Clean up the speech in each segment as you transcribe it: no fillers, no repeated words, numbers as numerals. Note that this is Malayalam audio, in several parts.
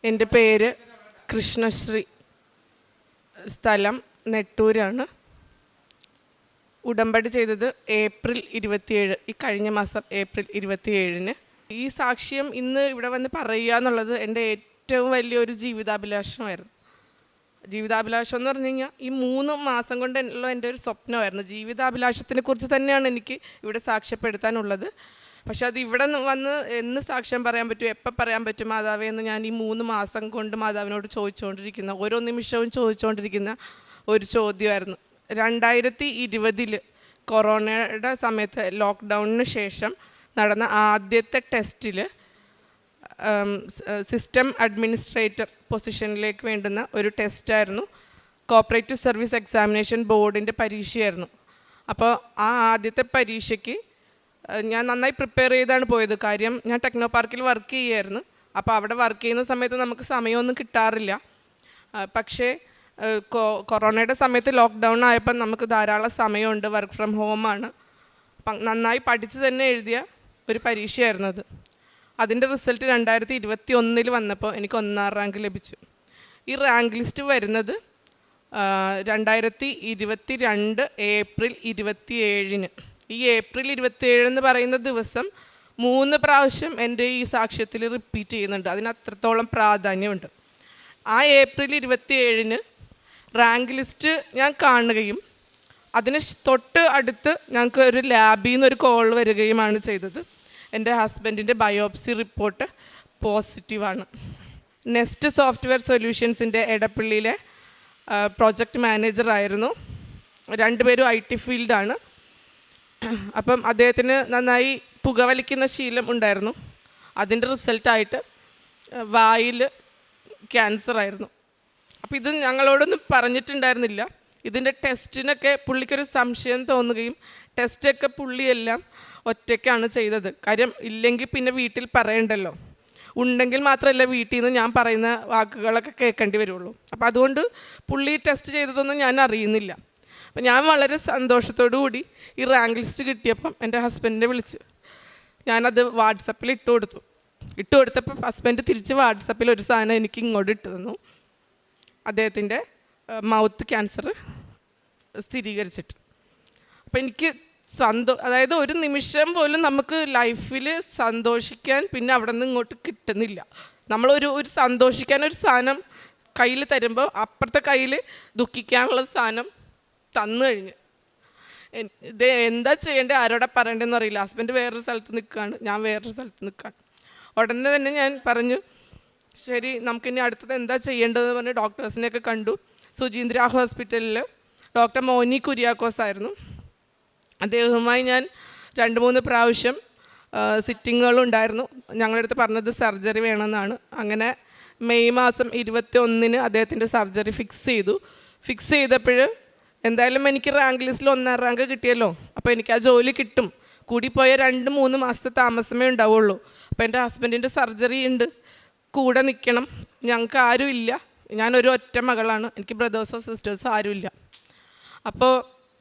എൻ്റെ പേര് കൃഷ്ണശ്രീ, സ്ഥലം നെട്ടൂരാണ്. ഉടമ്പടി ചെയ്തത് ഏപ്രിൽ 27, ഈ കഴിഞ്ഞ മാസം ഏപ്രിൽ 27-ന്. ഈ സാക്ഷ്യം ഇന്ന് ഇവിടെ വന്ന് പറയുക എന്നുള്ളത് എൻ്റെ ഏറ്റവും വലിയൊരു ജീവിതാഭിലാഷമായിരുന്നു. ജീവിതാഭിലാഷം എന്ന് പറഞ്ഞു കഴിഞ്ഞാൽ ഈ 3 മാസം കൊണ്ടുള്ള എൻ്റെ ഒരു സ്വപ്നമായിരുന്നു. ജീവിതാഭിലാഷത്തിനെ കുറിച്ച് തന്നെയാണ് എനിക്ക് ഇവിടെ സാക്ഷ്യപ്പെടുത്താനുള്ളത്. പക്ഷെ അത് ഇവിടെ വന്ന് എന്ന് സാക്ഷ്യം പറയാൻ പറ്റും, എപ്പോൾ പറയാൻ പറ്റും മാതാവേ എന്ന് ഞാൻ ഈ 3 മാസം കൊണ്ട് മാതാവിനോട് ചോദിച്ചുകൊണ്ടിരിക്കുന്ന, ഓരോ നിമിഷവും ചോദിച്ചുകൊണ്ടിരിക്കുന്ന ഒരു ചോദ്യമായിരുന്നു. 2020 കൊറോണയുടെ സമയത്ത് ലോക്ക്ഡൗണിന് ശേഷം നടന്ന ആദ്യത്തെ ടെസ്റ്റിൽ സിസ്റ്റം അഡ്മിനിസ്ട്രേറ്റർ പൊസിഷനിലേക്ക് വേണ്ടുന്ന ഒരു ടെസ്റ്റായിരുന്നു. കോപ്പറേറ്റീവ് സർവീസ് എക്സാമിനേഷൻ ബോർഡിൻ്റെ പരീക്ഷയായിരുന്നു. അപ്പോൾ ആ ആദ്യത്തെ പരീക്ഷയ്ക്ക് ഞാൻ നന്നായി പ്രിപ്പയർ ചെയ്താണ് പോയത്. കാര്യം ഞാൻ ടെക്നോ പാർക്കിൽ വർക്ക് ചെയ്യുമായിരുന്നു. അപ്പോൾ അവിടെ വർക്ക് ചെയ്യുന്ന സമയത്ത് നമുക്ക് സമയമൊന്നും കിട്ടാറില്ല. പക്ഷേ കൊറോണയുടെ സമയത്ത് ലോക്ക്ഡൗൺ ആയപ്പോൾ നമുക്ക് ധാരാളം സമയമുണ്ട്, വർക്ക് ഫ്രം ഹോമാണ്. നന്നായി പഠിച്ച് തന്നെ എഴുതിയ ഒരു പരീക്ഷയായിരുന്നു അത്. അതിൻ്റെ റിസൾട്ട് 2021 വന്നപ്പോൾ എനിക്ക് 1ാം റാങ്ക് ലഭിച്ചു. ഈ റാങ്ക് ലിസ്റ്റ് വരുന്നത് 2022 ഏപ്രിൽ 27-ന്. ഈ ഏപ്രിൽ 27 എന്ന് പറയുന്ന ദിവസം 3 പ്രാവശ്യം എൻ്റെ ഈ സാക്ഷ്യത്തിൽ റിപ്പീറ്റ് ചെയ്യുന്നുണ്ട്. അതിന് അത്രത്തോളം പ്രാധാന്യമുണ്ട്. ആ ഏപ്രിൽ 27-ന് റാങ്ക് ലിസ്റ്റ് ഞാൻ കാണുകയും അതിന് തൊട്ട് അടുത്ത് ഞങ്ങൾക്ക് ഒരു ലാബിൽ നിന്നൊരു കോൾ വരികയുമാണ് ചെയ്തത്. എൻ്റെ ഹസ്ബൻഡിൻ്റെ ബയോപ്സി റിപ്പോർട്ട് പോസിറ്റീവാണ്. നെസ്റ്റ് സോഫ്റ്റ്വെയർ സൊല്യൂഷൻസിൻ്റെ എടപ്പള്ളിയിലെ പ്രോജക്റ്റ് മാനേജറായിരുന്നു. 2 പേരും IT ഫീൽഡാണ്. അപ്പം അദ്ദേഹത്തിന് നന്നായി പുകവലിക്കുന്ന ശീലം ഉണ്ടായിരുന്നു. അതിൻ്റെ റിസൾട്ടായിട്ട് വായിൽ ക്യാൻസറായിരുന്നു. അപ്പോൾ ഇത് ഞങ്ങളോടൊന്നും പറഞ്ഞിട്ടുണ്ടായിരുന്നില്ല. ഇതിൻ്റെ ടെസ്റ്റിനൊക്കെ പുള്ളിക്കൊരു സംശയം തോന്നുകയും ടെസ്റ്റൊക്കെ പുള്ളിയെല്ലാം ഒറ്റയ്ക്കാണ് ചെയ്തത്. കാര്യം ഇല്ലെങ്കിൽ പിന്നെ വീട്ടിൽ പറയണ്ടല്ലോ, ഉണ്ടെങ്കിൽ മാത്രമല്ല വീട്ടിൽ നിന്ന് ഞാൻ പറയുന്ന വാക്കുകളൊക്കെ കേൾക്കേണ്ടി വരുള്ളൂ. അപ്പോൾ അതുകൊണ്ട് പുള്ളി ടെസ്റ്റ് ചെയ്തതൊന്നും ഞാൻ അറിയുന്നില്ല. അപ്പം ഞാൻ വളരെ സന്തോഷത്തോടു കൂടി ഈ റാങ്ക് ലിസ്റ്റ് കിട്ടിയപ്പം എൻ്റെ ഹസ്ബൻഡിനെ വിളിച്ച് ഞാനത് വാട്സപ്പിൽ ഇട്ട് കൊടുത്തപ്പോൾ ഹസ്ബൻഡ് തിരിച്ച് വാട്സപ്പിൽ ഒരു സാധനം എനിക്ക് ഇങ്ങോട്ട് ഇട്ട് തന്നു. അദ്ദേഹത്തിൻ്റെ മൗത്ത് ക്യാൻസർ സ്ഥിരീകരിച്ചിട്ട്. അപ്പം എനിക്ക് അതായത് ഒരു നിമിഷം പോലും നമുക്ക് ലൈഫിൽ സന്തോഷിക്കാൻ പിന്നെ അവിടെ നിന്ന് ഇങ്ങോട്ട് കിട്ടുന്നില്ല. നമ്മളൊരു സന്തോഷിക്കാൻ ഒരു സാധനം കയ്യിൽ തരുമ്പോൾ അപ്പുറത്തെ കയ്യിൽ ദുഃഖിക്കാനുള്ള സാധനം തന്നു കഴിഞ്ഞ് ഇത് എന്താ ചെയ്യേണ്ടത്, ആരോടെ പറയേണ്ടതെന്ന് അറിയില്ല. ഹസ്ബൻഡ് വേറൊരു സ്ഥലത്ത് നിൽക്കുകയാണ്, ഞാൻ വേറൊരു സ്ഥലത്ത് നിൽക്കുകയാണ്. ഉടനെ തന്നെ ഞാൻ പറഞ്ഞു, ശരി നമുക്കിനി അടുത്തത് എന്താ ചെയ്യേണ്ടതെന്ന് പറഞ്ഞ് ഡോക്ടേഴ്സിനെയൊക്കെ കണ്ടു. സുചീന്ദ്ര ഹോസ്പിറ്റലിൽ ഡോക്ടർ മോനി കുര്യാക്കോസ് ആയിരുന്നു. അദ്ദേഹവുമായി ഞാൻ 2-3 പ്രാവശ്യം സിറ്റിങ്ങുകളുണ്ടായിരുന്നു. ഞങ്ങളുടെ അടുത്ത് പറഞ്ഞത് സർജറി വേണമെന്നാണ്. അങ്ങനെ മെയ് മാസം 21-ന് അദ്ദേഹത്തിൻ്റെ സർജറി ഫിക്സ് ചെയ്തപ്പോൾ എന്തായാലും എനിക്ക് റാങ്ക് ലിസ്റ്റിൽ 1ാം റാങ്ക് കിട്ടിയല്ലോ. അപ്പോൾ എനിക്ക് ആ ജോലി കിട്ടും. കൂടിപ്പോയ 2-3 മാസത്തെ താമസമേ ഉണ്ടാവുള്ളൂ. അപ്പോൾ എൻ്റെ ഹസ്ബൻഡിൻ്റെ സർജറി ഉണ്ട്, കൂടെ നിൽക്കണം. ഞങ്ങൾക്ക് ആരുമില്ല, ഞാനൊരു ഒറ്റ മകളാണ്, എനിക്ക് ബ്രദേഴ്സോ സിസ്റ്റേഴ്സോ ആരുമില്ല. അപ്പോൾ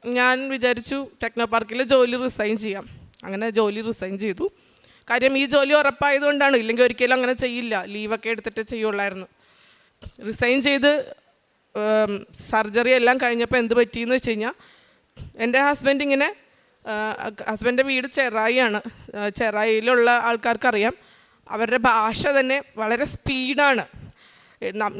ഞാൻ വിചാരിച്ചു ടെക്നോ പാർക്കിൽ ജോലി റിസൈൻ ചെയ്യാം. അങ്ങനെ ജോലി റിസൈൻ ചെയ്തു. കാര്യം ഈ ജോലി ഉറപ്പായതുകൊണ്ടാണ്, ഇല്ലെങ്കിൽ ഒരിക്കലും അങ്ങനെ ചെയ്യില്ല, ലീവൊക്കെ എടുത്തിട്ട് ചെയ്യുള്ളായിരുന്നു. റിസൈൻ ചെയ്ത് സർജറി എല്ലാം കഴിഞ്ഞപ്പോൾ എന്ത് പറ്റിയെന്ന് വെച്ച് കഴിഞ്ഞാൽ എൻ്റെ ഹസ്ബൻഡിൻ്റെ വീട് ചെറായിയാണ്. ചെറായിലുള്ള ആൾക്കാർക്കറിയാം, അവരുടെ ഭാഷ തന്നെ വളരെ സ്പീഡാണ്.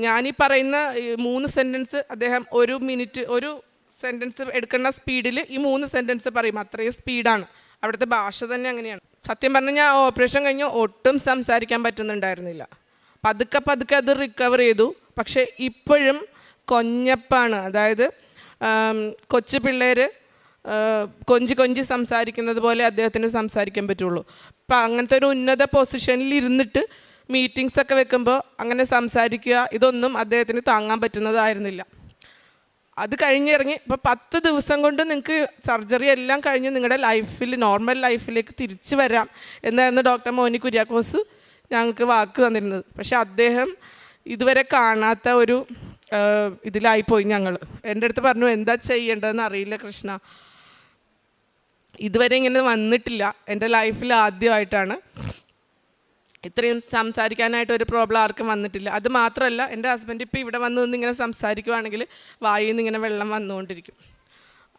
ഞാനീ പറയുന്ന 3 സെൻറ്റൻസ് അദ്ദേഹം 1 മിനിറ്റ് ഒരു സെൻറ്റൻസ് എടുക്കുന്ന സ്പീഡിൽ ഈ 3 സെൻറ്റൻസ് പറയും. അത്രയും സ്പീഡാണ്. അവിടുത്തെ ഭാഷ തന്നെ അങ്ങനെയാണ്. സത്യം പറഞ്ഞാൽ ഞാൻ ഓപ്പറേഷൻ കഴിഞ്ഞ് ഒട്ടും സംസാരിക്കാൻ പറ്റുന്നുണ്ടായിരുന്നില്ല. പതുക്കെ അത് റിക്കവർ ചെയ്തു. പക്ഷേ ഇപ്പോഴും കൊഞ്ഞപ്പാണ്. അതായത് കൊച്ചു പിള്ളേർ കൊഞ്ചി സംസാരിക്കുന്നത് പോലെ അദ്ദേഹത്തിന് സംസാരിക്കാൻ പറ്റുള്ളൂ. അപ്പം അങ്ങനത്തെ ഒരു ഉന്നത പൊസിഷനിൽ ഇരുന്നിട്ട് മീറ്റിങ്സൊക്കെ വെക്കുമ്പോൾ അങ്ങനെ സംസാരിക്കുക, ഇതൊന്നും അദ്ദേഹത്തിന് താങ്ങാൻ പറ്റുന്നതായിരുന്നില്ല. അത് കഴിഞ്ഞിറങ്ങി ഇപ്പോൾ 10 ദിവസം കൊണ്ട് നിങ്ങൾക്ക് സർജറി എല്ലാം കഴിഞ്ഞ് നിങ്ങളുടെ ലൈഫിൽ നോർമൽ ലൈഫിലേക്ക് തിരിച്ചു വരാം എന്നായിരുന്നു ഡോക്ടർ മോനി കുര്യാക്കോസ് ഞങ്ങൾക്ക് വാക്ക് തന്നിരുന്നത്. പക്ഷേ അദ്ദേഹം ഇതുവരെ കാണാത്ത ഒരു ഇതിലായിപ്പോയി. എൻ്റെ അടുത്ത് പറഞ്ഞു, എന്താ ചെയ്യേണ്ടതെന്ന് അറിയില്ല കൃഷ്ണ, ഇതുവരെ ഇങ്ങനെ വന്നിട്ടില്ല, എൻ്റെ ലൈഫിൽ ആദ്യമായിട്ടാണ്. ഇത്രയും സംസാരിക്കാനായിട്ട് ഒരു പ്രോബ്ലം ആർക്കും വന്നിട്ടില്ല. അത് മാത്രമല്ല, എൻ്റെ ഹസ്ബൻഡ് ഇപ്പോൾ ഇവിടെ വന്ന് ഇങ്ങനെ സംസാരിക്കുവാണെങ്കിൽ വായിൽ നിന്ന് ഇങ്ങനെ വെള്ളം വന്നുകൊണ്ടിരിക്കും.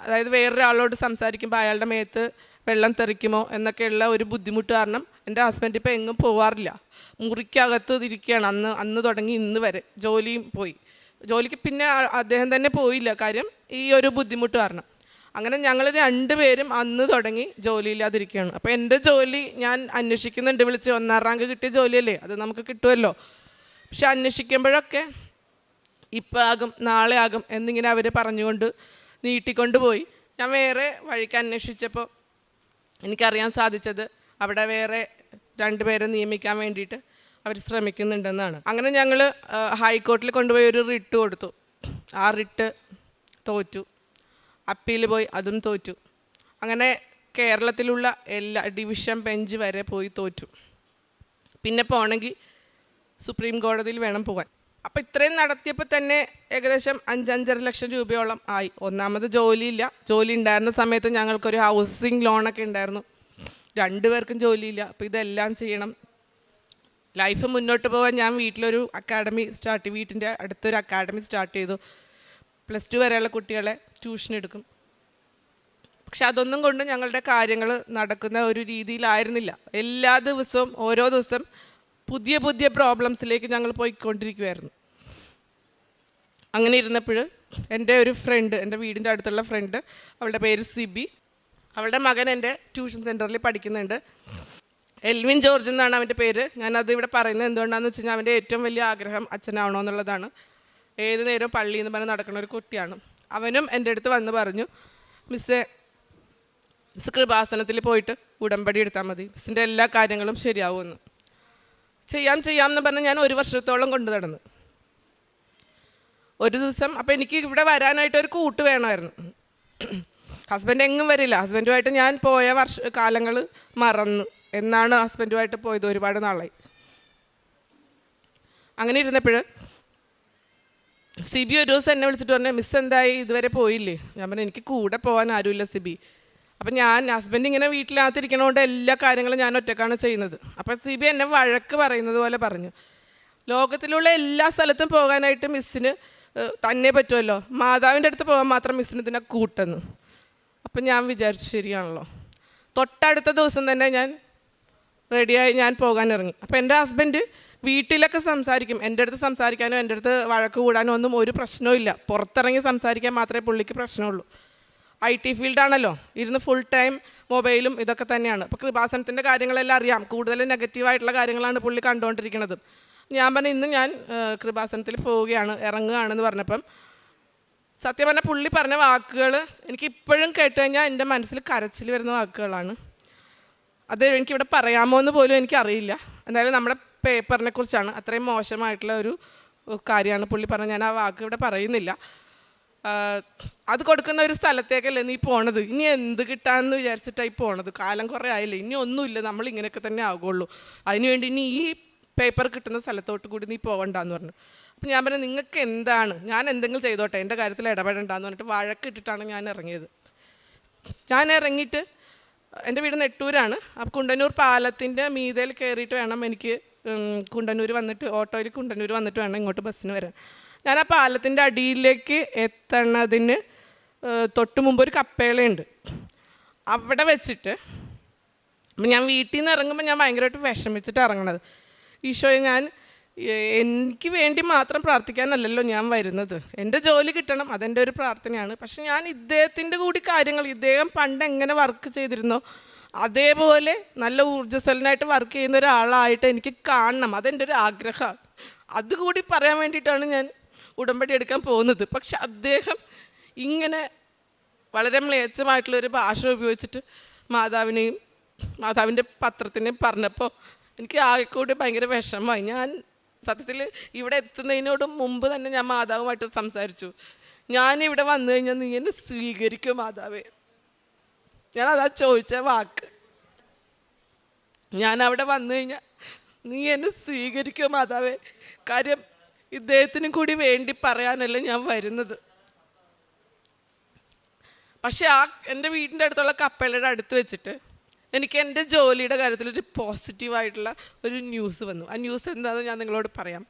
അതായത് വേറൊരാളോട് സംസാരിക്കുമ്പോൾ അയാളുടെ മേത്ത് വെള്ളം തെറിക്കുമോ എന്നൊക്കെയുള്ള ഒരു ബുദ്ധിമുട്ട് കാരണം എൻ്റെ ഹസ്ബൻഡ് ഇപ്പോൾ എങ്ങും പോവാറില്ല. മുറിക്കകത്ത് ഇരിക്കുകയാണ് അന്ന് തുടങ്ങി ഇന്ന് വരെ. ജോലിയും പോയി, ജോലിക്ക് പിന്നെ അദ്ദേഹം തന്നെ പോയില്ല, കാര്യം ഈ ഒരു ബുദ്ധിമുട്ട് കാരണം. അങ്ങനെ ഞങ്ങൾ രണ്ടുപേരും അന്ന് തുടങ്ങി ജോലിയില്ലാതിരിക്കുകയാണ്. അപ്പോൾ എൻ്റെ ജോലി ഞാൻ അന്വേഷിക്കുന്നുണ്ട്, വിളിച്ച് 1ാം റാങ്ക് കിട്ടിയ ജോലിയല്ലേ, അത് നമുക്ക് കിട്ടുമല്ലോ. പക്ഷെ അന്വേഷിക്കുമ്പോഴൊക്കെ ഇപ്പം ആകും നാളെ ആകും എന്നിങ്ങനെ അവർ പറഞ്ഞുകൊണ്ട് നീട്ടിക്കൊണ്ട് പോയി. ഞാൻ വേറെ വഴിക്ക് അന്വേഷിച്ചപ്പോൾ എനിക്കറിയാൻ സാധിച്ചത് അവിടെ വേറെ 2 പേരെ നിയമിക്കാൻ വേണ്ടിയിട്ട് അവർ ശ്രമിക്കുന്നുണ്ടെന്നാണ്. അങ്ങനെ ഞങ്ങൾ ഹൈക്കോർട്ടിൽ കൊണ്ടുപോയി ഒരു റിട്ട് കൊടുത്തു. ആ റിട്ട് തോറ്റു. അപ്പീൽ പോയി, അതും തോറ്റു. അങ്ങനെ കേരളത്തിലുള്ള എല്ലാ ഡിവിഷൻ ബെഞ്ച് വരെ പോയി തോറ്റു. പിന്നെ പോകണമെങ്കിൽ സുപ്രീം കോടതിയിൽ വേണം പോകാൻ. അപ്പോൾ ഇത്രയും നടത്തിയപ്പോൾ തന്നെ ഏകദേശം 5-5.5 ലക്ഷം രൂപയോളം ആയി. ഒന്നാമത് ജോലിയില്ല. ജോലി ഉണ്ടായിരുന്ന സമയത്ത് ഞങ്ങൾക്കൊരു ഹൗസിംഗ് ലോണൊക്കെ ഉണ്ടായിരുന്നു. 2 പേർക്കും ജോലിയില്ല. അപ്പോൾ ഇതെല്ലാം ചെയ്യണം. ലൈഫ് മുന്നോട്ട് പോകാൻ ഞാൻ വീട്ടിലൊരു അക്കാഡമി വീട്ടിൻ്റെ അടുത്തൊരു അക്കാഡമി സ്റ്റാർട്ട് ചെയ്തു. +2 വരെയുള്ള കുട്ടികളെ ട്യൂഷൻ എടുക്കും. പക്ഷെ അതൊന്നും കൊണ്ട് ഞങ്ങളുടെ കാര്യങ്ങൾ നടക്കുന്ന ഒരു രീതിയിലായിരുന്നില്ല. എല്ലാ ദിവസവും ഓരോ ദിവസം പുതിയ പുതിയ പ്രോബ്ലംസിലേക്ക് ഞങ്ങൾ പോയിക്കൊണ്ടിരിക്കുമായിരുന്നു. അങ്ങനെ ഇരുന്നപ്പോൾ എൻ്റെ ഒരു ഫ്രണ്ട്, എൻ്റെ വീടിൻ്റെ അടുത്തുള്ള ഫ്രണ്ട്, അവളുടെ പേര് സിബി, അവളുടെ മകൻ എൻ്റെ ട്യൂഷൻ സെൻറ്ററിൽ പഠിക്കുന്നുണ്ട്. എൽവിൻ ജോർജ് എന്നാണ് അവൻ്റെ പേര്. ഞാനത് ഇവിടെ പറയുന്നത് എന്തുകൊണ്ടാണെന്ന് വെച്ച് കഴിഞ്ഞാൽ അവൻ്റെ ഏറ്റവും വലിയ ആഗ്രഹം അച്ഛനാവണമെന്നുള്ളതാണ്. ഏത് നേരവും പള്ളിയിൽ നിന്ന് പറഞ്ഞ് നടക്കുന്ന ഒരു കുട്ടിയാണ്. അവനും എൻ്റെ അടുത്ത് വന്ന് പറഞ്ഞു, മിസ് കൃപാസനത്തിൽ പോയിട്ട് ഉടമ്പടി എടുത്താൽ മതി, മിസ്സിൻ്റെ എല്ലാ കാര്യങ്ങളും ശരിയാവുമെന്ന്. ചെയ്യാമെന്ന് പറഞ്ഞ് ഞാൻ 1 വർഷത്തോളം കൊണ്ടു നടന്നു. ഒരു ദിവസം അപ്പോൾ എനിക്ക് ഇവിടെ വരാനായിട്ട് ഒരു കൂട്ട് വേണമായിരുന്നു. ഹസ്ബൻഡ് എങ്ങും വരില്ല. ഹസ്ബൻഡുമായിട്ട് ഞാൻ പോയ കാലങ്ങൾ മറന്നു. എന്നാണ് ഹസ്ബൻഡുമായിട്ട് പോയത്, ഒരുപാട് നാളായി. അങ്ങനെ ഇരുന്നപ്പോൾ സിബി ഒരു ദിവസം എന്നെ വിളിച്ചിട്ട് പറഞ്ഞു, മിസ് എന്തായി, ഇതുവരെ പോയില്ലേ? ഞാൻ പറഞ്ഞു, എനിക്ക് കൂടെ പോകാൻ ആരുമില്ല സിബി. അപ്പം ഹസ്ബൻഡ് ഇങ്ങനെ വീട്ടിനകത്തിരിക്കണോണ്ട് എല്ലാ കാര്യങ്ങളും ഞാൻ ഒറ്റക്കാണ് ചെയ്യുന്നത്. അപ്പോൾ സിബി എന്നെ വഴക്ക് പറയുന്നത് പോലെ പറഞ്ഞു, ലോകത്തിലുള്ള എല്ലാ സ്ഥലത്തും പോകാനായിട്ട് മിസ്സിന് തന്നെ പറ്റുമല്ലോ, മാതാവിൻ്റെ അടുത്ത് പോകാൻ മാത്രം മിസ്സിന് ഇതിനെ കൂട്ടെന്ന്. അപ്പം ഞാൻ വിചാരിച്ചു ശരിയാണല്ലോ. തൊട്ടടുത്ത ദിവസം തന്നെ ഞാൻ റെഡിയായി ഞാൻ പോകാൻ ഇറങ്ങി. അപ്പോൾ എൻ്റെ ഹസ്ബൻഡ് വീട്ടിലൊക്കെ സംസാരിക്കും. എൻ്റെ അടുത്ത് സംസാരിക്കാനോ എൻ്റെ അടുത്ത് വഴക്ക് കൂടാനോ ഒന്നും ഒരു പ്രശ്നവും ഇല്ല. പുറത്തിറങ്ങി സംസാരിക്കാൻ മാത്രമേ പുള്ളിക്ക് പ്രശ്നമുള്ളൂ. IT ഫീൽഡാണല്ലോ, ഇരുന്ന് ഫുൾ ടൈം മൊബൈലും ഇതൊക്കെ തന്നെയാണ്. അപ്പോൾ കൃപാസനത്തിൻ്റെ കാര്യങ്ങളെല്ലാം അറിയാം. കൂടുതലും നെഗറ്റീവായിട്ടുള്ള കാര്യങ്ങളാണ് പുള്ളി കണ്ടുകൊണ്ടിരിക്കുന്നത്. ഞാൻ പറഞ്ഞു, ഇന്ന് ഞാൻ കൃപാസനത്തിൽ പോവുകയാണ്, ഇറങ്ങുകയാണെന്ന് പറഞ്ഞപ്പം സത്യം പറഞ്ഞാൽ പുള്ളി പറഞ്ഞ വാക്കുകൾ എനിക്കിപ്പോഴും കേട്ട് കഴിഞ്ഞാൽ എൻ്റെ മനസ്സിൽ കരച്ചിൽ വരുന്ന വാക്കുകളാണ്. അത് എനിക്കിവിടെ പറയാമോ എന്ന് പോലും എനിക്കറിയില്ല. എന്തായാലും നമ്മുടെ പേപ്പറിനെ കുറിച്ചാണ്. അത്രയും മോശമായിട്ടുള്ള ഒരു കാര്യമാണ് പുള്ളി പറഞ്ഞത്. ഞാൻ ആ വാക്ക് ഇവിടെ പറയുന്നില്ല. അത് കൊടുക്കുന്ന ഒരു സ്ഥലത്തേക്കല്ലേ നീ പോണത്, ഇനി എന്ത് കിട്ടാമെന്ന് വിചാരിച്ചിട്ടായി പോണത്, കാലം കുറേ ആയില്ലേ, ഇനി ഒന്നുമില്ല, നമ്മൾ ഇങ്ങനെയൊക്കെ തന്നെ ആകുള്ളൂ, അതിനുവേണ്ടി ഇനി ഈ പേപ്പർ കിട്ടുന്ന സ്ഥലത്തോട്ട് കൂടി നീ പോകണ്ടെന്ന് പറഞ്ഞു. അപ്പം ഞാൻ പറഞ്ഞു, നിങ്ങൾക്ക് എന്താണ്, ഞാൻ എന്തെങ്കിലും ചെയ്തോട്ടെ, എൻ്റെ കാര്യത്തിൽ ഇടപെടണ്ടെന്ന് പറഞ്ഞിട്ട് വഴക്കിട്ടിട്ടാണ് ഞാൻ ഇറങ്ങിയത്. ഞാൻ ഇറങ്ങിയിട്ട് എൻ്റെ വീട് നെട്ടൂരാണ്. അപ്പോൾ കുണ്ടന്നൂർ പാലത്തിൻ്റെ മീതയിൽ കയറിയിട്ട് വേണം എനിക്ക് കുണ്ടന്നൂർ വന്നിട്ട്, ഓട്ടോയിൽ കുണ്ടന്നൂർ വന്നിട്ട് വേണം ഇങ്ങോട്ട് ബസ്സിന് വരാൻ. ഞാൻ ആ പാലത്തിൻ്റെ അടിയിലേക്ക് എത്തണതിന് തൊട്ട് മുമ്പ് ഒരു കപ്പേളയുണ്ട്. അവിടെ വെച്ചിട്ട് ഞാൻ വീട്ടിൽ നിന്ന് ഇറങ്ങുമ്പോൾ ഞാൻ ഭയങ്കരമായിട്ട് വിഷമിച്ചിട്ട് ഇറങ്ങണത്. ഈശോയെ, ഞാൻ എനിക്ക് വേണ്ടി മാത്രം പ്രാർത്ഥിക്കാനല്ലല്ലോ ഞാൻ വരുന്നത്, എൻ്റെ ജോലി കിട്ടണം, അതെൻ്റെ ഒരു പ്രാർത്ഥനയാണ്. പക്ഷെ ഞാൻ ഇദ്ദേഹത്തിൻ്റെ കൂടി കാര്യങ്ങൾ, ഇദ്ദേഹം പണ്ട് എങ്ങനെ വർക്ക് ചെയ്തിരുന്നോ അതേപോലെ നല്ല ഊർജ്ജസ്വലനായിട്ട് വർക്ക് ചെയ്യുന്ന ഒരാളായിട്ട് എനിക്ക് കാണണം, അതെൻ്റെ ഒരു ആഗ്രഹമാണ്. അതുകൂടി പറയാൻ വേണ്ടിയിട്ടാണ് ഞാൻ ഉടമ്പടി എടുക്കാൻ പോകുന്നത്. പക്ഷെ അദ്ദേഹം ഇങ്ങനെ വളരെ മ്ലേച്ഛമായിട്ടുള്ളൊരു ഭാഷ ഉപയോഗിച്ചിട്ട് മാതാവിൻ്റെ പത്രത്തിനെയും പറഞ്ഞപ്പോൾ എനിക്ക് ആകെക്കൂടി ഭയങ്കര വിഷമമായി. ഞാൻ സത്യത്തിൽ ഇവിടെ എത്തുന്നതിനോട് മുമ്പ് തന്നെ ഞാൻ മാതാവുമായിട്ട് സംസാരിച്ചു. ഞാനിവിടെ വന്നു കഴിഞ്ഞാൽ നീ എന്നെ സ്വീകരിക്കും മാതാവേ, ഞാനതാ ചോദിച്ച വാക്ക്. ഞാൻ അവിടെ വന്നു കഴിഞ്ഞാൽ നീ എന്നെ സ്വീകരിക്കും മാതാവേ, കാര്യം ഇദ്ദേഹത്തിനും കൂടി വേണ്ടി പറയാനല്ല ഞാൻ വരുന്നത്. പക്ഷെ എൻ്റെ വീടിൻ്റെ അടുത്തുള്ള കപ്പേളയുടെ അടുത്ത് വെച്ചിട്ട് എനിക്ക് എൻ്റെ ജോലിയുടെ കാര്യത്തിലൊരു പോസിറ്റീവായിട്ടുള്ള ഒരു ന്യൂസ് വന്നു. ആ ന്യൂസ് എന്താണെന്ന് ഞാൻ നിങ്ങളോട് പറയാം.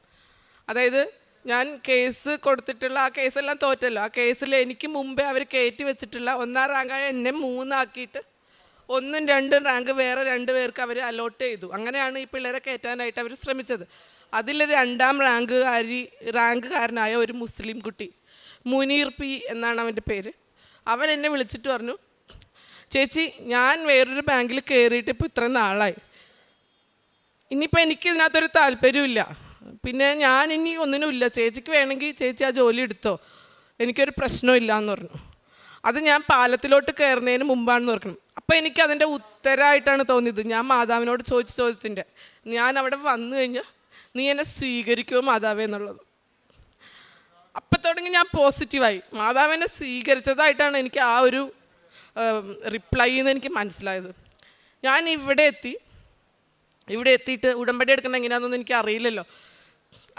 അതായത് ഞാൻ കേസ് കൊടുത്തിട്ടുള്ള ആ കേസെല്ലാം തോറ്റല്ലോ. ആ കേസിൽ എനിക്ക് മുമ്പേ അവർ കയറ്റി വെച്ചിട്ടുള്ള 1ാം റാങ്കായ എന്നെ 3 ആക്കിയിട്ട് 1ഉം 2ഉം റാങ്ക് വേറെ 2 പേർക്ക് അവർ അലോട്ട് ചെയ്തു. അങ്ങനെയാണ് ഈ പിള്ളേരെ കയറ്റാനായിട്ട് അവർ ശ്രമിച്ചത്. അതിൽ 2ാം റാങ്കുകാരനായ ഒരു മുസ്ലിം കുട്ടി, മുനീർ പി എന്നാണ് അവൻ്റെ പേര്. അവൻ എന്നെ വിളിച്ചിട്ട് പറഞ്ഞു, ചേച്ചി ഞാൻ വേറൊരു ബാങ്കിൽ കയറിയിട്ട് ഇപ്പോൾ ഇത്ര നാളായി, ഇനിയിപ്പോൾ എനിക്ക് ഇതിനകത്തൊരു താല്പര്യമില്ല, പിന്നെ ഞാൻ ഇനി ഒന്നിനുമില്ല, ചേച്ചിക്ക് വേണമെങ്കിൽ ചേച്ചി ആ ജോലി എടുത്തോ, എനിക്കൊരു പ്രശ്നമില്ല എന്ന് പറഞ്ഞു. അത് ഞാൻ പാലത്തിലോട്ട് കയറുന്നതിന് മുമ്പാണെന്ന് ഓർക്കണം. അപ്പോൾ എനിക്ക് അതിൻ്റെ ഉത്തരമായിട്ടാണ് തോന്നിയത്. ഞാൻ മാതാവിനോട് ചോദിച്ച ചോദ്യത്തിൻ്റെ, ഞാൻ അവിടെ വന്നു കഴിഞ്ഞാൽ നീ എന്നെ സ്വീകരിക്കുമോ മാതാവേ എന്നുള്ളത്. അപ്പം തുടങ്ങി ഞാൻ പോസിറ്റീവായി. മാതാവിനെ സ്വീകരിച്ചതായിട്ടാണ് എനിക്ക് ആ ഒരു റിപ്ലൈ എന്ന് എനിക്ക് മനസ്സിലായത്. ഞാൻ ഇവിടെ എത്തിയിട്ട് ഉടമ്പടി എടുക്കണം എങ്ങനെയാണെന്നൊന്നും എനിക്ക് അറിയില്ലല്ലോ.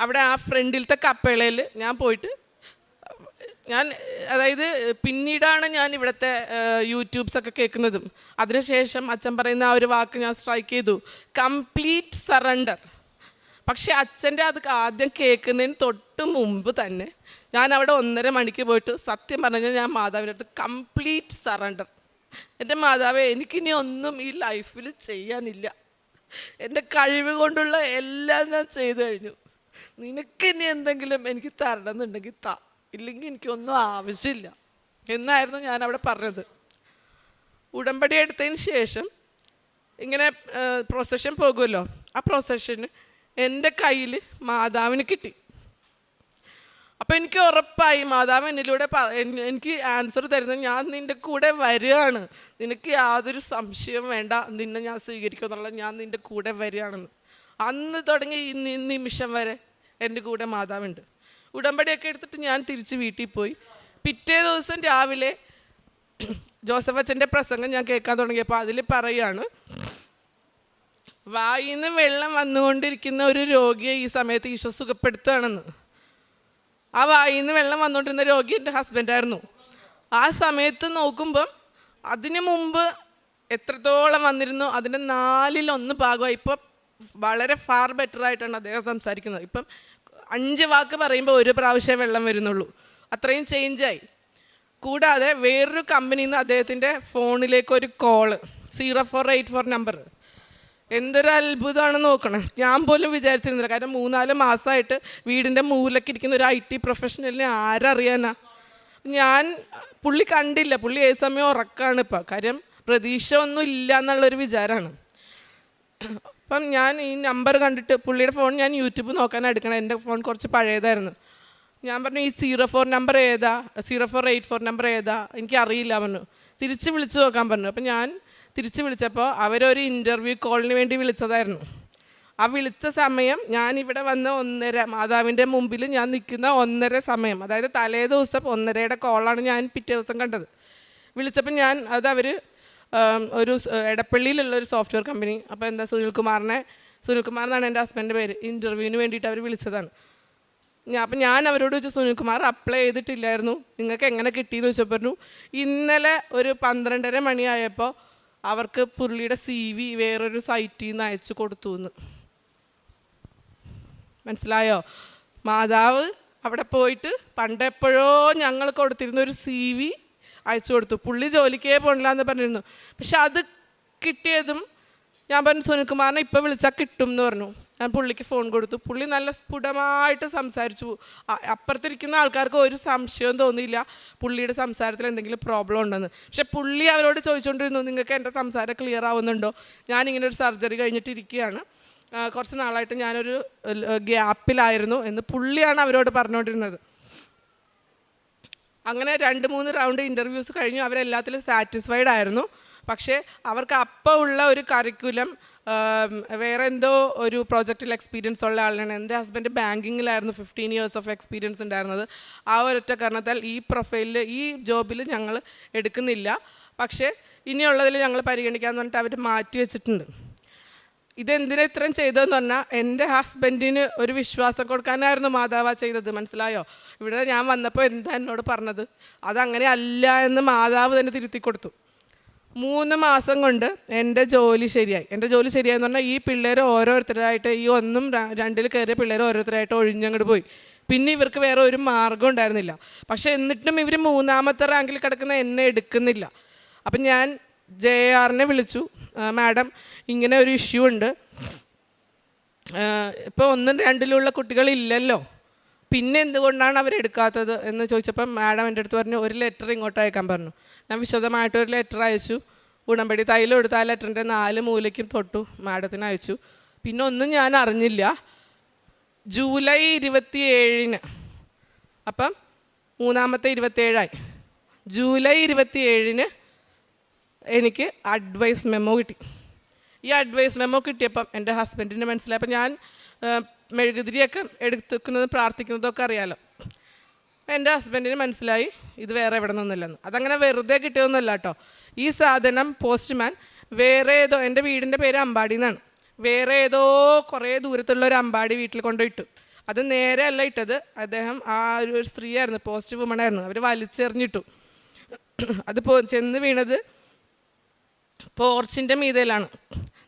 അവിടെ ആ ഫ്രണ്ടിലത്തെ കപ്പേളയിൽ ഞാൻ പോയിട്ട് അതായത് പിന്നീടാണ് ഞാൻ ഇവിടുത്തെ യൂട്യൂബ്സൊക്കെ കേൾക്കുന്നതും. അതിനുശേഷം അച്ഛൻ പറയുന്ന ആ ഒരു വാക്ക് ഞാൻ സ്ട്രൈക്ക് ചെയ്തു, കംപ്ലീറ്റ് സറണ്ടർ. പക്ഷേ അച്ഛൻ്റെ അത് ആദ്യം കേൾക്കുന്നതിന് തൊട്ട് മുമ്പ് തന്നെ ഞാൻ അവിടെ 1.5 മണിക്ക് പോയിട്ട് സത്യം പറഞ്ഞാൽ ഞാൻ മാതാവിൻ്റെ അടുത്ത് കംപ്ലീറ്റ് സറണ്ടർ. എൻ്റെ മാതാവേ, എനിക്കിനി ഒന്നും ഈ ലൈഫിൽ ചെയ്യാനില്ല, എൻ്റെ കഴിവ് കൊണ്ടുള്ള എല്ലാം ഞാൻ ചെയ്തു കഴിഞ്ഞു, നിനക്കിനി എന്തെങ്കിലും എനിക്ക് തരണമെന്നുണ്ടെങ്കിൽ താ, ഇല്ലെങ്കിൽ എനിക്കൊന്നും ആവശ്യമില്ല എന്നായിരുന്നു ഞാൻ അവിടെ പറഞ്ഞത്. ഉടമ്പടി എടുത്തതിന് ശേഷം ഇങ്ങനെ പ്രൊസഷൻ പോകുമല്ലോ, ആ പ്രൊസഷന് എൻ്റെ കയ്യിൽ മാതാവിന് കിട്ടി. അപ്പോൾ എനിക്ക് ഉറപ്പായി മാതാവ് എന്നിലൂടെ എനിക്ക് ആൻസർ തരുന്നത്, ഞാൻ നിൻ്റെ കൂടെ വരികയാണ്, നിനക്ക് യാതൊരു സംശയവും വേണ്ട, നിന്നെ ഞാൻ സ്വീകരിക്കും എന്നുള്ള, ഞാൻ നിൻ്റെ കൂടെ വരികയാണെന്ന്. അന്ന് തുടങ്ങി ഈ നിമിഷം വരെ എൻ്റെ കൂടെ മാതാവുണ്ട്. ഉടമ്പടിയൊക്കെ എടുത്തിട്ട് ഞാൻ തിരിച്ച് വീട്ടിൽ പോയി. പിറ്റേ ദിവസം രാവിലെ ജോസഫ് അച്ഛൻ്റെ പ്രസംഗം ഞാൻ കേൾക്കാൻ തുടങ്ങിയപ്പോൾ അതിൽ പറയുകയാണ്, വായിന്ന് വെള്ളം വന്നുകൊണ്ടിരിക്കുന്ന ഒരു രോഗിയെ ഈ സമയത്ത് ഈശോ സുഖപ്പെടുത്തുകയാണെന്ന്. ആ വായിന്ന് വെള്ളം വന്നുകൊണ്ടിരുന്ന രോഗി എൻ്റെ ഹസ്ബൻഡായിരുന്നു. ആ സമയത്ത് നോക്കുമ്പം അതിന് മുമ്പ് എത്രത്തോളം വന്നിരുന്നു അതിൻ്റെ 4/1 ഭാഗമായി. ഇപ്പോൾ വളരെ ഫാർ ബെറ്ററായിട്ടാണ് അദ്ദേഹം സംസാരിക്കുന്നത്. ഇപ്പം 5 വാക്ക് പറയുമ്പോൾ 1 പ്രാവശ്യം വെള്ളം വരുന്നുള്ളൂ, അത്രയും ചേഞ്ചായി. കൂടാതെ വേറൊരു കമ്പനിയിൽ നിന്ന് അദ്ദേഹത്തിൻ്റെ ഫോണിലേക്ക് ഒരു കോള്, 0484 നമ്പർ. എന്തൊരു അത്ഭുതമാണ് നോക്കണം. ഞാൻ പോലും വിചാരിച്ചിരുന്നില്ല. കാരണം 3-4 മാസമായിട്ട് വീടിൻ്റെ മൂലക്കിരിക്കുന്ന ഒരു IT പ്രൊഫഷണലിനെ ആരറിയാനാ. പുള്ളി കണ്ടില്ല, പുള്ളി ഏത് സമയം ഉറക്കാണ് ഇപ്പം. കാര്യം പ്രതീക്ഷ ഒന്നും ഇല്ല എന്നുള്ളൊരു വിചാരമാണ്. അപ്പം ഞാൻ ഈ നമ്പർ കണ്ടിട്ട് പുള്ളിയുടെ ഫോൺ ഞാൻ യൂട്യൂബ് നോക്കാനാണ് എടുക്കണം. എൻ്റെ ഫോൺ കുറച്ച് പഴയതായിരുന്നു. ഞാൻ പറഞ്ഞു, ഈ 04 നമ്പർ ഏതാ, 0484 നമ്പർ ഏതാ, എനിക്കറിയില്ല പറഞ്ഞു. തിരിച്ച് വിളിച്ച് നോക്കാൻ പറഞ്ഞു. അപ്പം ഞാൻ തിരിച്ച് വിളിച്ചപ്പോൾ അവരൊരു ഇൻ്റർവ്യൂ കോളിന് വേണ്ടി വിളിച്ചതായിരുന്നു. ആ വിളിച്ച സമയം ഞാനിവിടെ വന്ന് 1:30, മാതാവിൻ്റെ മുമ്പിൽ ഞാൻ നിൽക്കുന്ന 1:30 സമയം, അതായത് തലേ ദിവസം 1:30യുടെ കോളാണ് ഞാൻ പിറ്റേ ദിവസം കണ്ടത്. വിളിച്ചപ്പോൾ അവർ ഒരു എടപ്പള്ളിയിലുള്ളൊരു സോഫ്റ്റ്വെയർ കമ്പനി, അപ്പോൾ എന്താ സുനിൽകുമാർ എന്നാണ് എൻ്റെ ഹസ്ബൻഡിൻ്റെ പേര്, ഇൻ്റർവ്യൂവിന് വേണ്ടിയിട്ട് അവർ വിളിച്ചതാണ്. അപ്പം ഞാൻ അവരോട് ചോദിച്ചു, സുനിൽകുമാർ അപ്ലൈ ചെയ്തിട്ടില്ലായിരുന്നു, നിങ്ങൾക്ക് എങ്ങനെ കിട്ടിയെന്ന് ചോദിച്ചപ്പോൾ പറഞ്ഞു, ഇന്നലെ ഒരു 12:30 മണിയായപ്പോൾ അവർക്ക് പുള്ളിയുടെ CV വേറൊരു സൈറ്റിൽ നിന്ന് അയച്ചു കൊടുത്തു എന്ന്. മനസ്സിലായോ? മാതാവ് അവിടെ പോയിട്ട് പണ്ടെപ്പോഴോ ഞങ്ങൾ കൊടുത്തിരുന്ന ഒരു CV അയച്ചു കൊടുത്തു. പുള്ളി ജോലിക്കേ പോകണില്ല എന്ന് പറഞ്ഞിരുന്നു. പക്ഷെ അത് കിട്ടിയതും ഞാൻ പറഞ്ഞു, സുനിൽകുമാറിനെ ഇപ്പോൾ വിളിച്ചാൽ കിട്ടും എന്ന് പറഞ്ഞു. ഞാൻ പുള്ളിക്ക് ഫോൺ കൊടുത്തു. പുള്ളി നല്ല സ്ഫുടമായിട്ട് സംസാരിച്ചു. അപ്പുറത്തിരിക്കുന്ന ആൾക്കാർക്ക് ഒരു സംശയവും തോന്നിയില്ല പുള്ളിയുടെ സംസാരത്തിൽ എന്തെങ്കിലും പ്രോബ്ലം ഉണ്ടെന്ന്. പക്ഷെ പുള്ളി അവരോട് ചോദിച്ചുകൊണ്ടിരുന്നു, നിങ്ങൾക്ക് എൻ്റെ സംസാരം ക്ലിയർ ആവുന്നുണ്ടോ, ഞാനിങ്ങനെ ഒരു സർജറി കഴിഞ്ഞിട്ടിരിക്കുകയാണ്, കുറച്ച് നാളായിട്ട് ഞാനൊരു ഗ്യാപ്പിലായിരുന്നു എന്ന് പുള്ളിയാണ് അവരോട് പറഞ്ഞുകൊണ്ടിരുന്നത്. അങ്ങനെ 2-3 റൗണ്ട് ഇൻ്റർവ്യൂസ് കഴിഞ്ഞു. അവരെല്ലാത്തിലും സാറ്റിസ്ഫൈഡ് ആയിരുന്നു. പക്ഷേ അവർക്ക് അപ്പോൾ ഉള്ള ഒരു കരിക്കുലം വേറെ എന്തോ ഒരു പ്രോജക്റ്റിൽ എക്സ്പീരിയൻസ് ഉള്ള ആളാണ്. എൻ്റെ ഹസ്ബൻഡ് ബാങ്കിങ്ങിലായിരുന്നു 15 years ഓഫ് എക്സ്പീരിയൻസ് ഉണ്ടായിരുന്നത്. ആ ഒരൊറ്റ കാരണത്താൽ ഈ പ്രൊഫൈലിൽ ഈ ജോബിൽ ഞങ്ങൾ എടുക്കുന്നില്ല, പക്ഷേ ഇനിയുള്ളതിൽ ഞങ്ങൾ പരിഗണിക്കാമെന്ന് പറഞ്ഞിട്ട് അവർ മാറ്റി വെച്ചിട്ടുണ്ട്. ഇതെന്തിനാ ഇത്രയും ചെയ്തതെന്ന് പറഞ്ഞാൽ എൻ്റെ ഹസ്ബൻഡിന് ഒരു വിശ്വാസം കൊടുക്കാനായിരുന്നു മാതാവ ചെയ്തത്. മനസ്സിലായോ? ഇവിടെ ഞാൻ വന്നപ്പോൾ എന്താ എന്നോട് പറഞ്ഞത്, അതങ്ങനെ അല്ല എന്ന് മാതാവ് തന്നെ തിരുത്തി കൊടുത്തു. 3 മാസം കൊണ്ട് എൻ്റെ ജോലി ശരിയായി. എൻ്റെ ജോലി ശരിയായെന്ന് പറഞ്ഞാൽ ഈ പിള്ളേർ ഓരോരുത്തരായിട്ട്, ഈ 1ഉം 2ൽ കയറിയ പിള്ളേർ ഓരോരുത്തരായിട്ട് ഒഴിഞ്ഞങ്ങോട്ട് പോയി. പിന്നെ ഇവർക്ക് വേറെ ഒരു മാർഗ്ഗം ഉണ്ടായിരുന്നില്ല. പക്ഷേ എന്നിട്ടും ഇവർ 3ാമത്തെ റാങ്കിൽ കിടക്കുന്ന എന്നെ എടുക്കുന്നില്ല. അപ്പം ഞാൻ JRനെ വിളിച്ചു, മാഡം ഇങ്ങനെ ഒരു ഇഷ്യൂ ഉണ്ട്, ഇപ്പോൾ 1ഉം 2ലുള്ള കുട്ടികളില്ലല്ലോ, പിന്നെ എന്തുകൊണ്ടാണ് അവരെടുക്കാത്തത് എന്ന് ചോദിച്ചപ്പം മാഡം എൻ്റെ അടുത്ത് പറഞ്ഞു, ഒരു ലെറ്റർ ഇങ്ങോട്ട് അയക്കാൻ പറഞ്ഞു. ഞാൻ വിശദമായിട്ടൊരു ലെറ്റർ അയച്ചു. ഉടമ്പടി തൈലം എടുത്ത് ആ ലെറ്ററിൻ്റെ 4 മൂലയ്ക്കും തൊട്ടു മാഡത്തിന് അയച്ചു. പിന്നെ ഒന്നും ഞാൻ അറിഞ്ഞില്ല. ജൂലൈ 27-ന്, അപ്പം 3ാമത്തെ 27ആയി, ജൂലൈ 27-ന് എനിക്ക് അഡ്വൈസ് മെമ്മോ കിട്ടി. ഈ അഡ്വൈസ് മെമ്മോ കിട്ടിയപ്പം എൻ്റെ ഹസ്ബൻഡിന് മനസ്സിലായി. അപ്പം ഞാൻ മെഴുകുതിരിയൊക്കെ എടുത്തുക്കുന്നതും പ്രാർത്ഥിക്കുന്നതൊക്കെ അറിയാമല്ലോ. എൻ്റെ ഹസ്ബൻഡിന് മനസ്സിലായി ഇത് വേറെ എവിടെ നിന്നില്ലെന്ന്. അതങ്ങനെ വെറുതെ കിട്ടിയൊന്നുമല്ല കേട്ടോ. ഈ സാധനം പോസ്റ്റ്മാൻ വേറെ ഏതോ, എൻ്റെ വീടിൻ്റെ പേര് അമ്പാടി എന്നാണ്, വേറെ ഏതോ കുറേ ദൂരത്തുള്ള ഒരു അമ്പാടി വീട്ടിൽ കൊണ്ടുപോയിട്ടു. അത് നേരെ അല്ല ഇട്ടത്, അദ്ദേഹം ആ ഒരു സ്ത്രീയായിരുന്നു, പോസ്റ്റ് വുമണായിരുന്നു, അവർ വലിച്ചെറിഞ്ഞിട്ടു. അത് ചെന്ന് വീണത് പോർച്ചിൻ്റെ മീതയിലാണ്.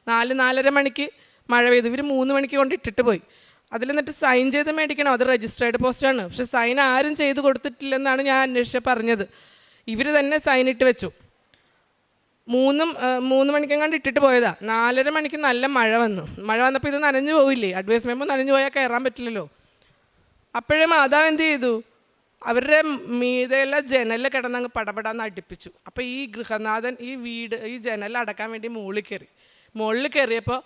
4-4:30 മണിക്ക് മഴ പെയ്തു. ഇവർ 3 മണിക്ക് കൊണ്ട് ഇട്ടിട്ട് പോയി. അതിൽ എന്നിട്ട് സൈൻ ചെയ്ത് മേടിക്കണം, അത് രജിസ്റ്റേർഡ് പോസ്റ്റാണ്. പക്ഷെ സൈൻ ആരും ചെയ്ത് കൊടുത്തിട്ടില്ലെന്നാണ് ഞാൻ അന്വേഷിച്ച് പറഞ്ഞത്. ഇവർ തന്നെ സൈൻ ഇട്ട് വെച്ചു. 3 മണിക്കെങ്ങാണ്ട് ഇട്ടിട്ട് പോയതാ. 4:30 മണിക്ക് നല്ല മഴ വന്നു. മഴ വന്നപ്പോൾ ഇത് നനഞ്ഞു പോവില്ലേ, അഡ്വൈസ് മെമ്പർ നനഞ്ഞു പോയാൽ കയറാൻ പറ്റില്ലല്ലോ. അപ്പോഴേ മാതാവ് എന്ത് ചെയ്തു, അവരുടെ മീതെയുള്ള ജനൽ കിടന്നങ്ങ് പടപടാന്ന് അടുപ്പിച്ചു. അപ്പോൾ ഈ ഗൃഹനാഥൻ ഈ ജനൽ അടക്കാൻ വേണ്ടി മുകളിൽ കയറിയപ്പോൾ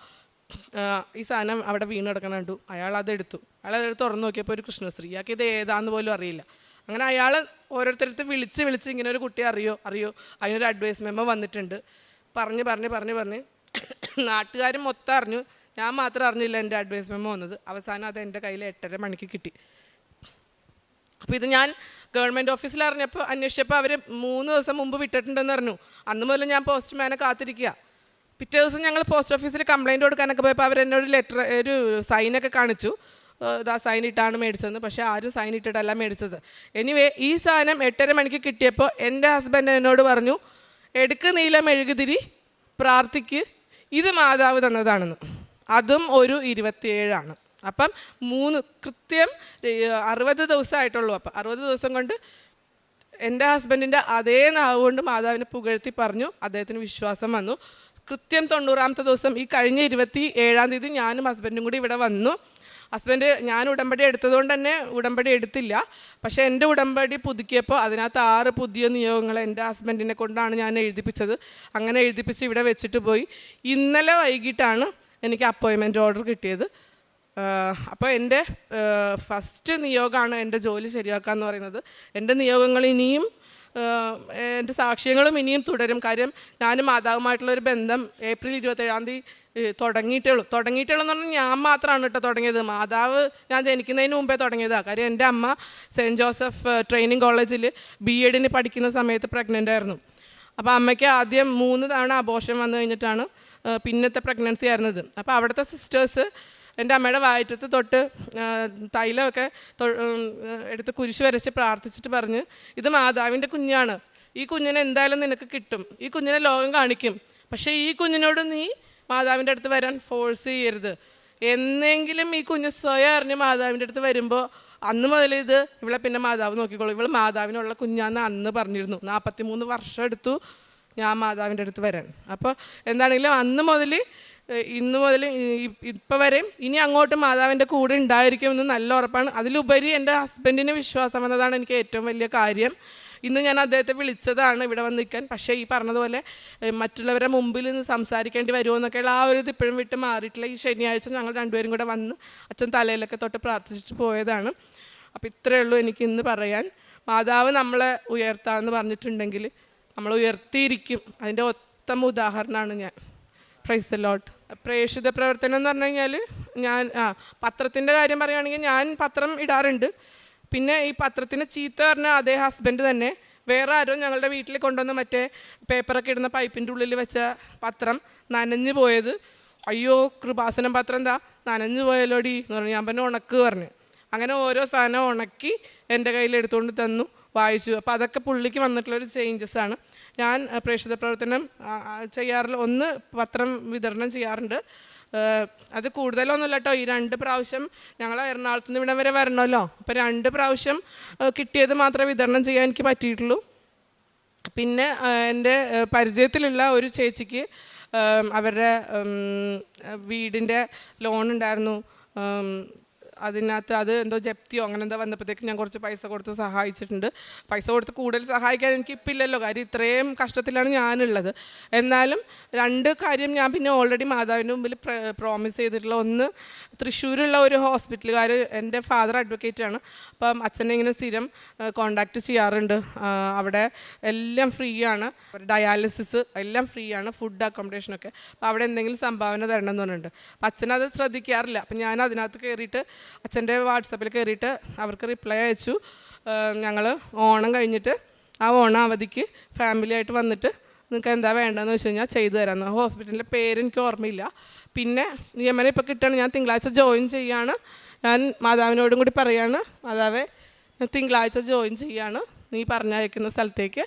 ഈ സാധനം അവിടെ വീണ് കിടക്കണം കണ്ടു. അയാളതെടുത്തു തുറന്നു നോക്കിയപ്പോൾ ഒരു കൃഷ്ണശ്രീ. അയാൾക്ക് ഇത് ഏതാന്ന് പോലും അറിയില്ല. അങ്ങനെ അയാൾ ഓരോരുത്തരടുത്ത് വിളിച്ച് ഇങ്ങനെ ഒരു കുട്ടി അറിയോ അതിനൊരു അഡ്വൈസ് മെമ്മോ വന്നിട്ടുണ്ട് പറഞ്ഞ് നാട്ടുകാരും മൊത്തം അറിഞ്ഞു. ഞാൻ മാത്രം അറിഞ്ഞില്ല എൻ്റെ അഡ്വൈസ് മെമ്മോ വന്നത്. അവസാനം അത് എൻ്റെ കയ്യിൽ 8:30 മണിക്ക് കിട്ടി. അപ്പോൾ ഇത് ഞാൻ ഗവൺമെൻറ് ഓഫീസിൽ അറിഞ്ഞപ്പോൾ അന്വേഷിച്ചപ്പോൾ അവർ 3 ദിവസം മുമ്പ് വിട്ടിട്ടുണ്ടെന്ന് പറഞ്ഞു. അന്ന് മുതൽ ഞാൻ പോസ്റ്റ്മാനെ കാത്തിരിക്കുക. പിറ്റേ ദിവസം ഞങ്ങൾ പോസ്റ്റ് ഓഫീസിൽ കംപ്ലയിൻറ്റ് കൊടുക്കാനൊക്കെ പോയപ്പോൾ അവരെന്നോട് ഒരു സൈനൊക്കെ കാണിച്ചു. ഇതാ സൈൻ ഇട്ടാണ് മേടിച്ചതെന്ന്. പക്ഷേ ആരും സൈൻ ഇട്ടിട്ടല്ല മേടിച്ചത്. എനിവേ ഈ സാധനം 8:30 മണിക്ക് കിട്ടിയപ്പോൾ എൻ്റെ ഹസ്ബൻഡ് എന്നോട് പറഞ്ഞു, എടുക്ക് നീല മെഴുകുതിരി, പ്രാർത്ഥിക്ക്, ഇത് മാതാവ് തന്നതാണെന്ന്. അതും ഒരു 27 അപ്പം കൃത്യം 60 ദിവസമായിട്ടുള്ളൂ. അപ്പം 60 ദിവസം കൊണ്ട് എൻ്റെ ഹസ്ബൻഡിൻ്റെ അതേ നാവ് കൊണ്ട് മാതാവിനെ പുകഴ്ത്തി പറഞ്ഞു. അദ്ദേഹത്തിന് വിശ്വാസം വന്നു. കൃത്യം 90ാമത്തെ ദിവസം ഈ കഴിഞ്ഞ 27-ാം തീയതി ഞാനും ഹസ്ബൻഡും കൂടി ഇവിടെ വന്നു. ഞാൻ ഉടമ്പടി എടുത്തതുകൊണ്ട് തന്നെ ഉടമ്പടി എടുത്തില്ല. പക്ഷേ എൻ്റെ ഉടമ്പടി പുതുക്കിയപ്പോൾ അതിനകത്ത് 6 പുതിയ നിയോഗങ്ങൾ എൻ്റെ ഹസ്ബൻഡിനെ കൊണ്ടാണ് ഞാൻ എഴുതിപ്പിച്ചത്. അങ്ങനെ എഴുതിപ്പിച്ച് ഇവിടെ വെച്ചിട്ട് പോയി. ഇന്നലെ വൈകിട്ടാണ് എനിക്ക് അപ്പോയിൻമെൻറ്റ് ഓർഡർ കിട്ടിയത്. അപ്പോൾ എൻ്റെ ഫസ്റ്റ് നിയോഗമാണ് എൻ്റെ ജോലി ശരിയാക്കുക എന്ന് പറയുന്നത്. എൻ്റെ നിയോഗങ്ങൾ ഇനിയും എൻ്റെ സാക്ഷ്യങ്ങളും ഇനിയും തുടരും. കാര്യം ഞാനും മാതാവുമായിട്ടുള്ളൊരു ബന്ധം ഏപ്രിൽ 27-ാം തീയതി തുടങ്ങിയിട്ടുള്ളൂ എന്ന് പറഞ്ഞാൽ ഞാൻ മാത്രമാണ് കേട്ടോ തുടങ്ങിയത്. മാതാവ് ഞാൻ ജനിക്കുന്നതിന് മുമ്പേ തുടങ്ങിയതാണ്. കാര്യം എൻ്റെ അമ്മ സെൻറ്റ് ജോസഫ് ട്രെയിനിങ് കോളേജിൽ BEd പഠിക്കുന്ന സമയത്ത് പ്രഗ്നൻ്റ് ആയിരുന്നു. അപ്പോൾ അമ്മയ്ക്ക് ആദ്യം 3 തവണ അബോർഷൻ വന്നു കഴിഞ്ഞിട്ടാണ് പിന്നത്തെ പ്രഗ്നൻസി ആയിരുന്നത്. അപ്പോൾ അവിടുത്തെ സിസ്റ്റേഴ്സ് എൻ്റെ അമ്മയുടെ വയറ്റത്ത് തൊട്ട് തൈലമൊക്കെ എടുത്ത് കുരിശ് വരച്ച് പ്രാർത്ഥിച്ചിട്ട് പറഞ്ഞ്, ഇത് മാതാവിൻ്റെ കുഞ്ഞാണ്, ഈ കുഞ്ഞിനെ എന്തായാലും നിനക്ക് കിട്ടും, ഈ കുഞ്ഞിനെ ലോകം കാണിക്കും, പക്ഷേ ഈ കുഞ്ഞിനോട് നീ മാതാവിൻ്റെ അടുത്ത് വരാൻ ഫോഴ്സ് ചെയ്യരുത്. എന്നെങ്കിലും ഈ കുഞ്ഞ് സ്വയം അറിഞ്ഞ് മാതാവിൻ്റെ അടുത്ത് വരുമ്പോൾ അന്ന് മുതൽ ഇവളെ പിന്നെ മാതാവ് നോക്കിക്കോളൂ, ഇവൾ മാതാവിനുള്ള കുഞ്ഞാന്ന് അന്ന് പറഞ്ഞിരുന്നു. 43 വർഷം എടുത്തു ഞാൻ മാതാവിൻ്റെ അടുത്ത് വരാൻ. അപ്പോൾ എന്താണെങ്കിലും അന്ന് മുതൽ ഇന്ന് മുതൽ ഇപ്പം വരെയും ഇനി അങ്ങോട്ട് മാതാവിൻ്റെ കൂടെ ഉണ്ടായിരിക്കുമെന്ന് നല്ല ഉറപ്പാണ്. അതിലുപരി എൻ്റെ ഹസ്ബൻഡിന് വിശ്വാസം വന്നതാണ് എനിക്ക് ഏറ്റവും വലിയ കാര്യം. ഇന്ന് ഞാൻ അദ്ദേഹത്തെ വിളിച്ചതാണ് ഇവിടെ വന്ന് നിൽക്കാൻ. പക്ഷേ ഈ പറഞ്ഞതുപോലെ മറ്റുള്ളവരുടെ മുമ്പിൽ നിന്ന് സംസാരിക്കേണ്ടി വരുമോ എന്നൊക്കെയുള്ള ആ ഒരു ഇത് ഇപ്പോഴും വിട്ട് മാറിയിട്ടില്ല. ഈ ശനിയാഴ്ച ഞങ്ങൾ രണ്ടുപേരും കൂടെ വന്ന് അച്ഛൻ തലയിലൊക്കെ തൊട്ട് പ്രാർത്ഥിച്ചിട്ട് പോയതാണ്. അപ്പോൾ ഇത്രയേ ഉള്ളൂ എനിക്ക് ഇന്ന് പറയാൻ. മാതാവ് നമ്മളെ ഉയർത്താമെന്ന് പറഞ്ഞിട്ടുണ്ടെങ്കിൽ നമ്മൾ ഉയർത്തിയിരിക്കും. അതിൻ്റെ ഉത്തമ ഉദാഹരണമാണ് ഞാൻ. Praise the Lord. പ്രേക്ഷിത പ്രവർത്തനം എന്ന് പറഞ്ഞു കഴിഞ്ഞാൽ ഞാൻ പത്രത്തിൻ്റെ കാര്യം പറയുകയാണെങ്കിൽ ഞാൻ പത്രം ഇടാറുണ്ട്. പിന്നെ ഈ പത്രത്തിന് ചീത്ത പറഞ്ഞ അതേ ഹസ്ബൻഡ് തന്നെ വേറെ ആരോ ഞങ്ങളുടെ വീട്ടിൽ കൊണ്ടുവന്ന് മറ്റേ പേപ്പറൊക്കെ ഇടുന്ന പൈപ്പിൻ്റെ ഉള്ളിൽ വെച്ച പത്രം നനഞ്ഞു പോയത്, അയ്യോ കൃപാസനം പത്രം എന്താ നനഞ്ഞു പോയല്ലോടി എന്ന് പറഞ്ഞു. ഞാൻ പറഞ്ഞു ഉണക്ക് പറഞ്ഞു. അങ്ങനെ ഓരോ സാധനം ഉണക്കി എൻ്റെ കയ്യിൽ എടുത്തുകൊണ്ട് തന്നു. വായിച്ചു. അപ്പോൾ അതൊക്കെ പുള്ളിക്ക് വന്നിട്ടുള്ളൊരു ചേഞ്ചസാണ്. ഞാൻ പ്രേക്ഷിത പ്രവർത്തനം ചെയ്യാറില്ല. ഒന്ന് പത്രം വിതരണം ചെയ്യാറുണ്ട്. അത് കൂടുതലൊന്നുമില്ല കേട്ടോ. ഈ 2 പ്രാവശ്യം ഞങ്ങൾ എറണാകുളത്ത് നിന്ന് ഇവിടം വരെ വരണമല്ലോ. അപ്പോൾ 2 പ്രാവശ്യം കിട്ടിയത് മാത്രമേ വിതരണം ചെയ്യാൻ എനിക്ക് പറ്റിയിട്ടുള്ളൂ. പിന്നെ എൻ്റെ പരിചയത്തിലുള്ള ഒരു ചേച്ചിക്ക് അവരുടെ വീടിൻ്റെ ലോൺ ഉണ്ടായിരുന്നു. അതിനകത്ത് അത് എന്തോ ജപ്തിയോ അങ്ങനെ എന്തോ വന്നപ്പോഴത്തേക്ക് ഞാൻ കുറച്ച് പൈസ കൊടുത്ത് സഹായിച്ചിട്ടുണ്ട്. പൈസ കൊടുത്ത് കൂടുതൽ സഹായിക്കാൻ എനിക്കിപ്പോൾ ഇല്ലല്ലോ, കാര്യം ഇത്രയും കഷ്ടത്തിലാണ് ഞാനുള്ളത്. എന്നാലും 2 കാര്യം ഞാൻ പിന്നെ ഓൾറെഡി മാതാവിൻ്റെ മുമ്പിൽ പ്രോമിസ് ചെയ്തിട്ടുള്ള, ഒന്ന് തൃശ്ശൂരുള്ള ഒരു ഹോസ്പിറ്റലുകാർ, എൻ്റെ ഫാദർ അഡ്വക്കേറ്റാണ്. അപ്പം അച്ഛനെ ഇങ്ങനെ സ്ഥിരം കോണ്ടാക്ട് ചെയ്യാറുണ്ട്. അവിടെ എല്ലാം ഫ്രീ ആണ്, ഡയാലിസിസ് എല്ലാം ഫ്രീ ആണ്, ഫുഡ് അക്കോമഡേഷനൊക്കെ. അപ്പോൾ അവിടെ എന്തെങ്കിലും സംഭാവന തരണം എന്ന് പറഞ്ഞിട്ടുണ്ട്. അപ്പം അച്ഛനത് ശ്രദ്ധിക്കാറില്ല. അപ്പം ഞാൻ അതിനകത്ത് കയറിയിട്ട് അച്ഛൻ്റെ വാട്സപ്പിൽ കയറിയിട്ട് അവർക്ക് റിപ്ലൈ അയച്ചു. ഞങ്ങൾ ഓണം കഴിഞ്ഞിട്ട് ആ ഓണം അവധിക്ക് ഫാമിലിയായിട്ട് വന്നിട്ട് നിങ്ങൾക്ക് എന്താ വേണ്ടതെന്ന് വെച്ച് കഴിഞ്ഞാൽ ചെയ്തു തരാമെന്ന്. ഹോസ്പിറ്റലിൻ്റെ പേര് എനിക്ക് ഓർമ്മയില്ല. പിന്നെ നിയമനം ഇപ്പോൾ കിട്ടുകയാണ്. ഞാൻ തിങ്കളാഴ്ച ജോയിൻ ചെയ്യാണ്. ഞാൻ മാതാവിനോടും കൂടി പറയാണ്, മാതാവേ ഞാൻ തിങ്കളാഴ്ച ജോയിൻ ചെയ്യാണ്, നീ പറഞ്ഞയക്കുന്ന സ്ഥലത്തേക്ക്